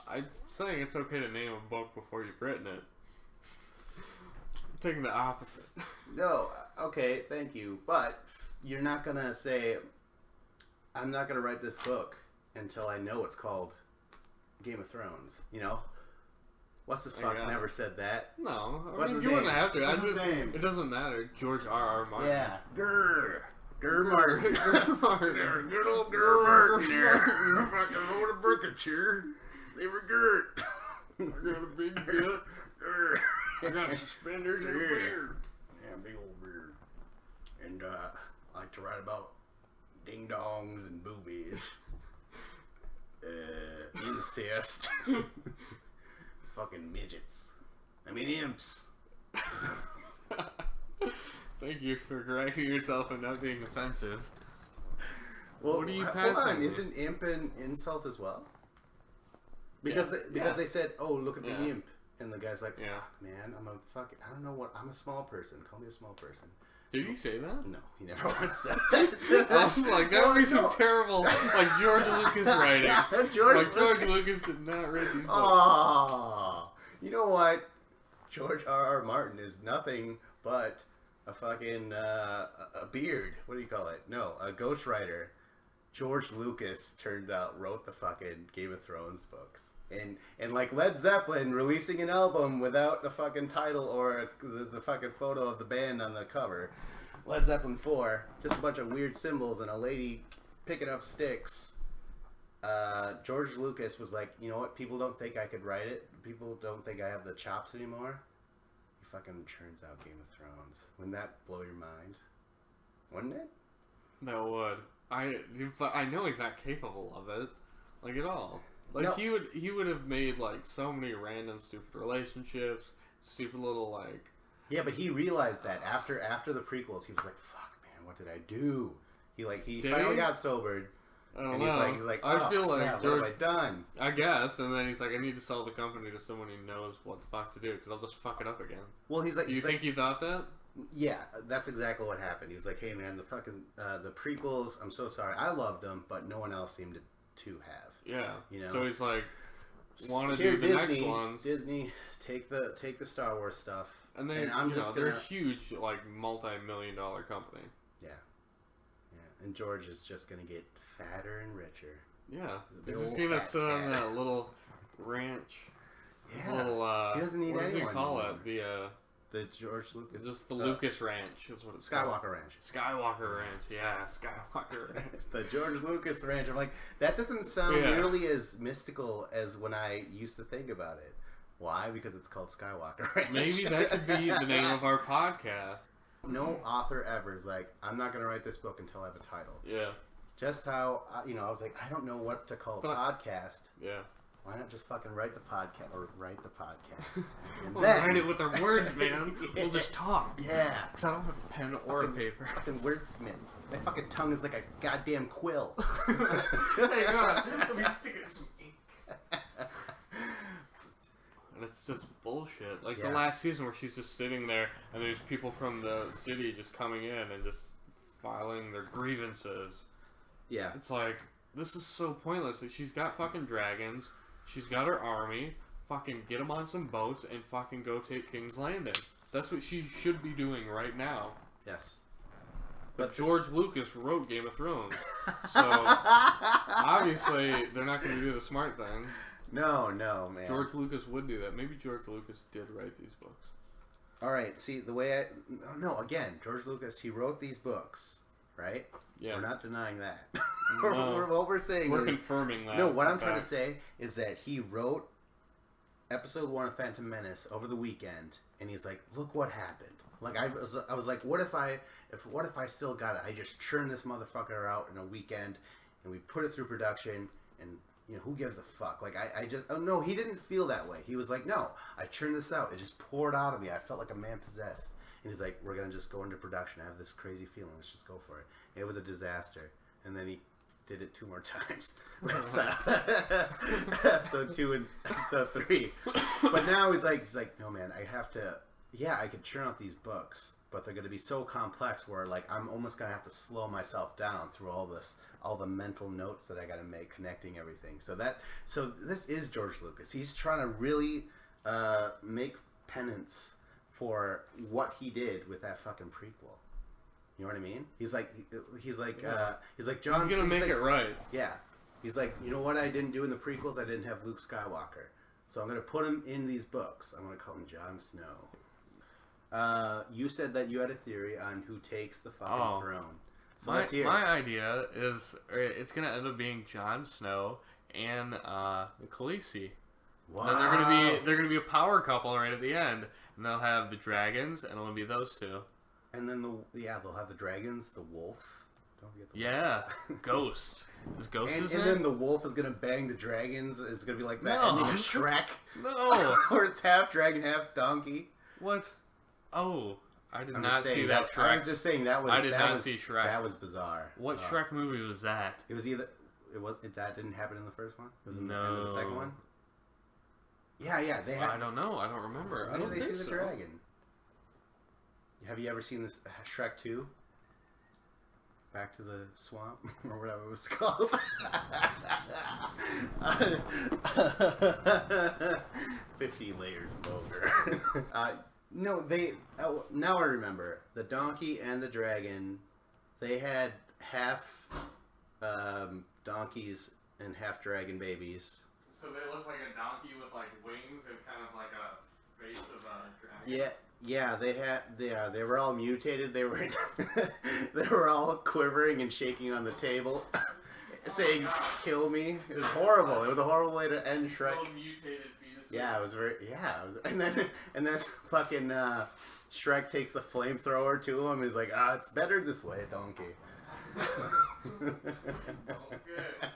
I'm saying it's okay to name a book before you've written it. I'm taking the opposite. No, okay, thank you. But you're not going to say, I'm not going to write this book until I know it's called Game of Thrones, you know? What's his fuck never said that? No, What's his you name? wouldn't have to. What's his name? It doesn't matter. George R.R. Martin. Yeah. Grr Martin. Grr Martin. Good old Grr Martin there. I fucking wrote a book of cheer. They were Gert. I got a big gut. I got suspenders and a beard. Yeah, big old beard. And I like to write about ding-dongs and boobies. Incest. Fucking midgets. I mean imps. Thank you for correcting yourself and not being offensive. Well, what are you hold on. me? Isn't imp an insult as well? Because they said, "Oh, look at the imp," and the guy's like, "Fuck, man, I don't know what. I'm a small person. Call me a small person." Did he say that? No, he never once said that. I was like, that would be some terrible, like George Lucas writing. George Lucas did not write these books. Oh, you know what? George R.R. Martin is nothing but a fucking a beard. What do you call it? No, a ghostwriter. George Lucas wrote the fucking Game of Thrones books. And like Led Zeppelin releasing an album without the fucking title or the fucking photo of the band on the cover. Led Zeppelin 4, just a bunch of weird symbols and a lady picking up sticks. George Lucas was like, you know what? People don't think I could write it. People don't think I have the chops anymore. He fucking churns out Game of Thrones. Wouldn't that blow your mind? Wouldn't it? That would. I know he's not capable of it, like at all. Like no. he would have made like so many random stupid relationships, stupid little like. Yeah, but he realized that after the prequels, he was like, "Fuck, man, what did I do?" He finally got sobered. I don't know. He's like, I feel like yeah, what have I done? I guess, and then he's like, I need to sell the company to someone who knows what the fuck to do because I'll just fuck it up again. Well, he's like, do you think he thought that? Yeah, that's exactly what happened. He was like, "Hey, man, the fucking the prequels. I'm so sorry. I loved them, but no one else seemed to have." Yeah, you know. So he's like, want to do the Disney, next ones. Disney, take the Star Wars stuff, and they're huge, like multi-million-dollar company. Yeah, yeah, and George is just gonna get fatter and richer. Yeah, he's just gonna sit on that little ranch. Yeah, little, he doesn't need what anyone. What does he call it? The George Lucas. Just the Lucas Ranch is what it's Skywalker called. Ranch. Skywalker Ranch, yeah, Skywalker Ranch. The George Lucas Ranch. I'm like, that doesn't sound nearly as mystical as when I used to think about it. Why? Because it's called Skywalker Ranch. Maybe that could be the name of our podcast. No author ever is like, I'm not going to write this book until I have a title. Yeah. Just how, I was like, I don't know what to call a podcast. Yeah. Why not just fucking write the podcast or write the podcast? We'll write it with our words, man. Yeah. We'll just talk. Yeah. Because I don't have a pen or a paper. Fucking wordsmith. My fucking tongue is like a goddamn quill. Hey, God, let me stick it in some ink. And it's just bullshit. Like the last season where she's just sitting there and there's people from the city just coming in and just filing their grievances. Yeah. It's like, this is so pointless. Like, she's got fucking dragons. She's got her army. Fucking get them on some boats and fucking go take King's Landing. That's what she should be doing right now. Yes. But George Lucas wrote Game of Thrones. So, obviously, they're not going to do the smart thing. No, man. George Lucas would do that. Maybe George Lucas did write these books. Alright, see, the way again, George Lucas, he wrote these books, right? Yeah. We're not denying that. No. What we're saying We're confirming that. No, what I'm trying to say is that he wrote episode 1 of Phantom Menace over the weekend, and he's like, look what happened. Like, I was like, what if I still got it? I just churned this motherfucker out in a weekend, and we put it through production, and, who gives a fuck? Like, no, he didn't feel that way. He was like, no, I churned this out. It just poured out of me. I felt like a man possessed. And he's like, we're going to just go into production. I have this crazy feeling. Let's just go for it. It was a disaster. And then he did it 2 more times with episode 2 and episode 3. But now he's like, no man, I have to yeah, I could churn out these books, but they're going to be so complex where like I'm almost going to have to slow myself down through all the mental notes that I got to make connecting everything. So this is George Lucas. He's trying to really make penance for what he did with that fucking prequel. You know what I mean? He's like John. He's gonna make it right. Yeah. He's like, you know what I didn't do in the prequels? I didn't have Luke Skywalker. So I'm going to put him in these books. I'm going to call him Jon Snow. You said that you had a theory on who takes the fucking throne. So let's hear my idea is it's going to end up being Jon Snow and Khaleesi. Wow. Then they're gonna be a power couple right at the end, and they'll have the dragons, and it'll be those two. And then they'll have the dragons, the wolf. Don't forget the wolf. Ghost. Is Ghost his name? And then the wolf is gonna bang the dragons. It's gonna be like that ending of Shrek. No. Where it's half dragon, half donkey. What? Oh, I did not see that Shrek. I was just saying that was. I did not see Shrek. That was bizarre. What Shrek movie was that? It was either. That didn't happen in the first one. It was in the end of the second one. Yeah, they had. I don't know. I don't remember. When I don't did they think see so. the dragon? Have you ever seen this Shrek 2? Back to the Swamp, or whatever it was called. 50 layers of ogre. No, they. Oh, now I remember. The donkey and the dragon, they had half donkeys and half dragon babies. So they look like a donkey with like wings and kind of like a face of a dragon. Yeah, they were all mutated. They were they were all quivering and shaking on the table, saying "kill me." It was horrible. It was a horrible way to end Shrek. Mutated fetuses. Yeah, it was very. Yeah, it was, and then fucking Shrek takes the flamethrower to him. And he's like, "Ah, it's better this way, donkey." Okay.